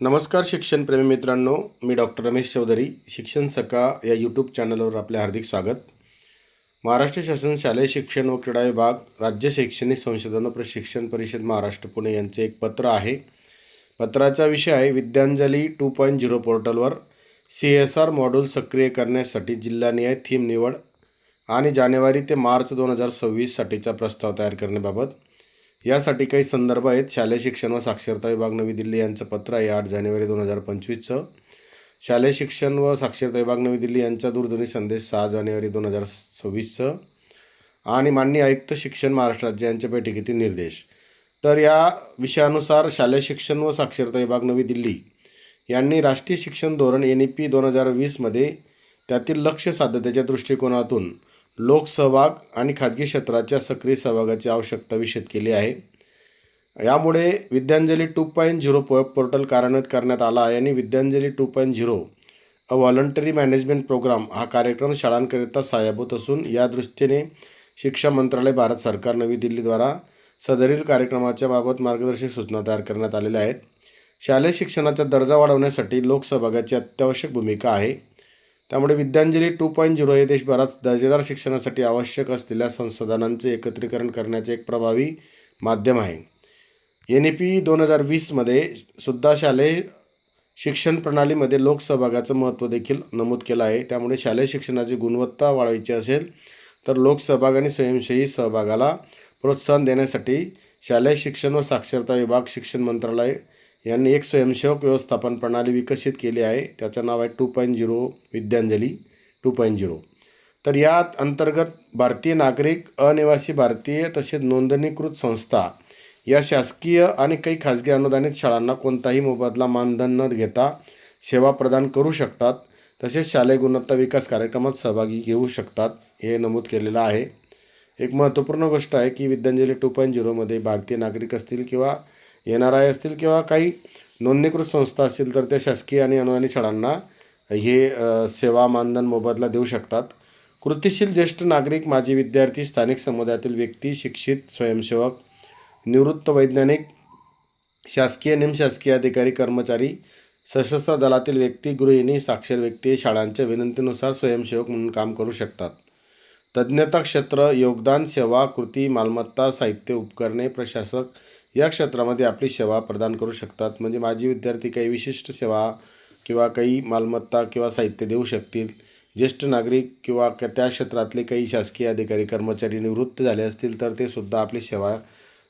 नमस्कार शिक्षणप्रेमी मित्रांनो, मी डॉक्टर रमेश चौधरी. शिक्षण सका या यूट्यूब चॅनलवर आपले हार्दिक स्वागत. महाराष्ट्र शासन शालेय शिक्षण व क्रीडा विभाग, राज्य शैक्षणिक संशोधन व प्रशिक्षण परिषद महाराष्ट्र पुणे यांचे एक पत्र आहे. पत्राचा विषय आहे विद्यांजली 2.0 पोर्टलवर CSR मॉड्यूल सक्रिय करण्यासाठी जिल्हानिहाय थीम निवड आणि जानेवारी ते मार्च 2026 साठीचा प्रस्ताव तयार करण्याबाबत. यासाठी काही संदर्भ आहेत. शालेय शिक्षण व साक्षरता विभाग नवी दिल्ली यांचं पत्र आहे 8 जानेवारी 2025चं. शालेय शिक्षण व साक्षरता विभाग नवी दिल्ली यांचा दूरध्वनी संदेश 6 जानेवारी 2026चं. आणि माननीय आयुक्त शिक्षण महाराष्ट्र राज्य यांच्या बैठकीतील निर्देश. तर या विषयानुसार शालेय शिक्षण व साक्षरता विभाग नवी दिल्ली यांनी राष्ट्रीय शिक्षण धोरण NEP 2020मध्ये त्यातील लक्ष्य साध्यतेच्या दृष्टिकोनातून लोकसहभाग आणि खाजगी क्षेत्राच्या सक्रिय सहभागाची आवश्यकता विशद केली आहे. यामुळे विद्यांजली 2.0 पोर्टल कार्यान्वित करण्यात आला आहे आणि विद्यांजली 2.0 अ व्हॉलंटरी मॅनेजमेंट प्रोग्राम हा कार्यक्रम शाळांकरिता सहाय्यभूत असून या दृष्टीने शिक्षण मंत्रालय भारत सरकार नवी दिल्लीद्वारा सदरील कार्यक्रमाच्या बाबत मार्गदर्शक सूचना तयार करण्यात आलेल्या आहेत. शालेय शिक्षणाचा दर्जा वाढवण्यासाठी लोकसहभागाची अत्यावश्यक भूमिका आहे. त्यामुळे विद्यांजली 2.0 हे देशभरात दर्जेदार शिक्षणासाठी आवश्यक असलेल्या संसाधनांचे एकत्रीकरण करण्याचे एक प्रभावी माध्यम आहे. NEP 2020मध्ये सुद्धा शालेय शिक्षण प्रणालीमध्ये लोकसहभागाचं महत्त्व देखील नमूद केलं आहे. त्यामुळे शालेय शिक्षणाची गुणवत्ता वाढवायची असेल तर लोकसहभाग आणि स्वयंसेवी सहभागाला प्रोत्साहन देण्यासाठी शालेय शिक्षण व साक्षरता विभाग शिक्षण मंत्रालय यांनी एक स्वयंसेवक व्यवस्थापन प्रणाली विकसित केली आहे. त्याचं नाव आहे 2.0 विद्यांजली 2.0. तर यात अंतर्गत भारतीय नागरिक, अनिवासी भारतीय तसेच नोंदणीकृत संस्था या शासकीय आणि काही खाजगी अनुदानित शाळांना कोणताही मोबदला मानधन न घेता सेवा प्रदान करू शकतात. तसेच शालेय गुणवत्ता विकास कार्यक्रमात सहभागी घेऊ शकतात हे नमूद केलेलं आहे. एक महत्त्वपूर्ण गोष्ट आहे की विद्यांजली 2.0मध्ये भारतीय नागरिक असतील किंवा NRI असतील किंवा काही नोंदणीकृत संस्था असतील तर त्या शासकीय आणि अनुदानित शाळांना हे सेवा मानधन मोबदला देऊ शकतात. कृतिशील ज्येष्ठ नागरिक, माजी विद्यार्थी, स्थानिक समुदायातील व्यक्ती, शिक्षित, स्वयंसेवक, निवृत्त वैज्ञानिक, शासकीय निमशासकीय अधिकारी कर्मचारी, सशस्त्र दलातील व्यक्ती, गृहिणी, साक्षर व्यक्ती शाळांच्या विनंतीनुसार स्वयंसेवक म्हणून काम करू शकतात. तज्ज्ञता क्षेत्र, योगदान, सेवा, कृती, मालमत्ता, साहित्य, उपकरणे, प्रशासक या क्षेत्रामध्ये आपली सेवा प्रदान करू शकतात. म्हणजे माजी विद्यार्थी काही विशिष्ट सेवा किंवा काही मालमत्ता किंवा साहित्य देऊ शकतील. ज्येष्ठ नागरिक किंवा त्या क्षेत्रातले काही शासकीय अधिकारी कर्मचारी निवृत्त झाले असतील तर ते सुद्धा आपली सेवा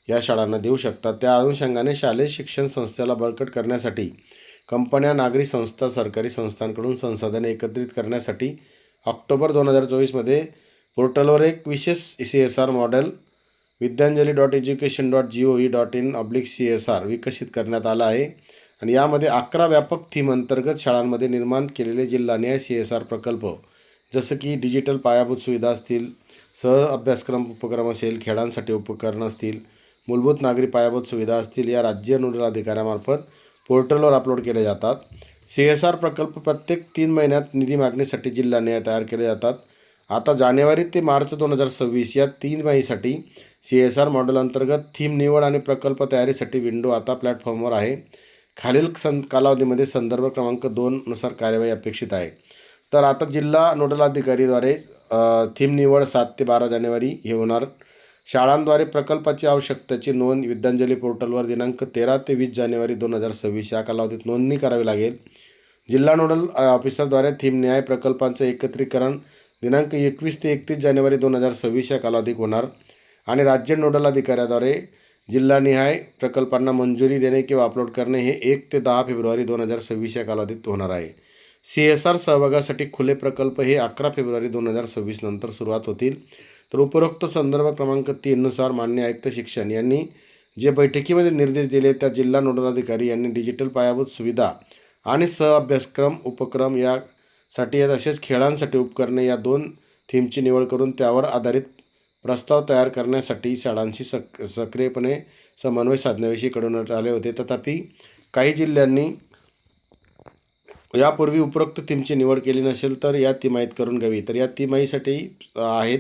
या शाळांना देऊ शकतात. त्या अनुषंगाने शालेय शिक्षण संस्थेला बळकट करण्यासाठी कंपन्या, नागरी संस्था, सरकारी संस्थांकडून संसाधने एकत्रित करण्यासाठी ऑक्टोबर 2024मध्ये पोर्टलवर एक विशेष CSR मॉडेल vidyanjali.education.gov.in/CSR विकसित करण्यात आला आहे. आणि यामध्ये 11 व्यापक थीम अंतर्गत शाळांमध्ये निर्माण केलेले जिल्हानिहाय CSR प्रकल्प जसं की डिजिटल पायाभूत सुविधा असतील, सह अभ्यासक्रम उपक्रम असेल, खेळांसाठी उपकरणं असतील, मूलभूत नागरी पायाभूत सुविधा असतील या राज्य नोडल अधिकाऱ्यामार्फत पोर्टलवर अपलोड केले जातात. CSR प्रकल्प प्रत्येक 3 महिन्यात निधी मागणीसाठी जिल्हानिहाय तयार केले जातात. आता जानेवारी ते मार्च 2026 या 3 महिन्यासाठी CSR मॉडेल अंतर्गत थीम निवड आणि प्रकल्प तयारीसाठी विंडो आता प्लॅटफॉर्मवर आहे. खालील कालावधीमध्ये संदर्भ क्रमांक 2 नुसार कार्यवाही अपेक्षित आहे. तर आता जिल्हा नोडल अधिकारीद्वारे थीम निवड 7 ते 12 जानेवारी हे होणार. शाळांद्वारे प्रकल्पाची आवश्यकतेची नोंद विद्यांजली पोर्टलवर दिनांक 13 ते 20 जानेवारी 2026 या कालावधीत नोंदणी करावी लागेल. जिल्हा नोडल ऑफिसरद्वारे थीम निहाय प्रकल्पांचं एकत्रीकरण दिनांक 21 ते 31 जानेवारी 2026 या कालावधीत होणार. आणि राज्य नोडल अधिकाऱ्याद्वारे जिल्हानिहाय प्रकल्पांना मंजुरी देणे किंवा अपलोड करणे हे 1 ते 10 फेब्रुवारी 2026 या कालावधीत होणार आहे. CSR सहभागासाठी खुले प्रकल्प हे 11 फेब्रुवारी 2026 नंतर सुरुवात होतील. तर उपरोक्त संदर्भ क्रमांक 3 नुसार माननीय आयुक्त शिक्षण यांनी जे बैठकीमध्ये निर्देश दिले त्या जिल्हा नोडल अधिकारी यांनी डिजिटल पायाभूत सुविधा आणि सह अभ्यासक्रम उपक्रम यासाठी तसेच खेळांसाठी उपकरणे या 2 थीमची निवड करून त्यावर आधारित प्रस्ताव तयार करण्यासाठी शाळांशी सक्रियपणे समन्वय साधण्याविषयी कळवण्यात आले होते. तथापि काही जिल्ह्यांनी यापूर्वी उपरोक्त थीमची निवड केली नसेल तर या तिमाहीत करून घ्यावी. तर या तिमाहीसाठी आहेत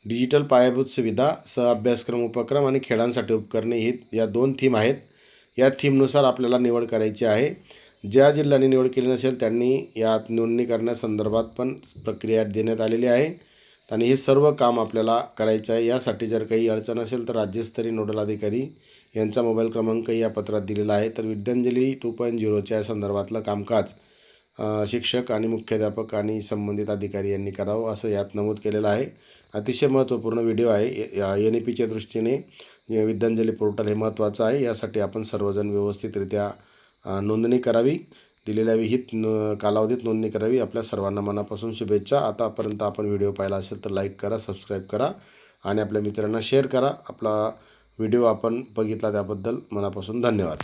डिजिटल पायाभूत सुविधा, सह अभ्यासक्रम उपक्रम आणि खेळांसाठी उपकरणे ही या 2 थीम आहेत. या थीमनुसार आपल्याला निवड करायची आहे. ज्या जिल्ह्यांनी निवड केली नसेल त्यांनी यात नोंदणी करण्यासंदर्भात पण प्रक्रिया देण्यात आलेली आहे आणि हे सर्व काम आपल्याला करायचं आहे। यासाठी जर काही अडचण असेल तर राज्यस्तरीय नोडल अधिकारी यांचा मोबाईल क्रमांक या पत्रात दिलेला आहे। तर विद्यांजली 2.0च्या संदर्भातलं कामकाज शिक्षक आणि मुख्याध्यापक आणि संबंधित अधिकारी यांनी करावं असं यात नमूद केलेलं आहे। अतिशय महत्त्वपूर्ण व्हिडिओ आहे। NEPच्या दृष्टीने विद्यांजली पोर्टल हे महत्त्वाचं आहे। यासाठी आपण सर्वजण व्यवस्थितरित्या नोंदणी करावी, दिलेल्या विहित कालावधीत नोंदणी करावी। आपल्या सर्वांना मनापासून शुभेच्छा। आतापर्यंत आपण व्हिडिओ पाहिला असेल तर लाईक करा, सबस्क्राईब करा आणि आपल्या मित्रांना शेअर करा। आपला व्हिडिओ आपण बघितला त्याबद्दल मनापासून धन्यवाद।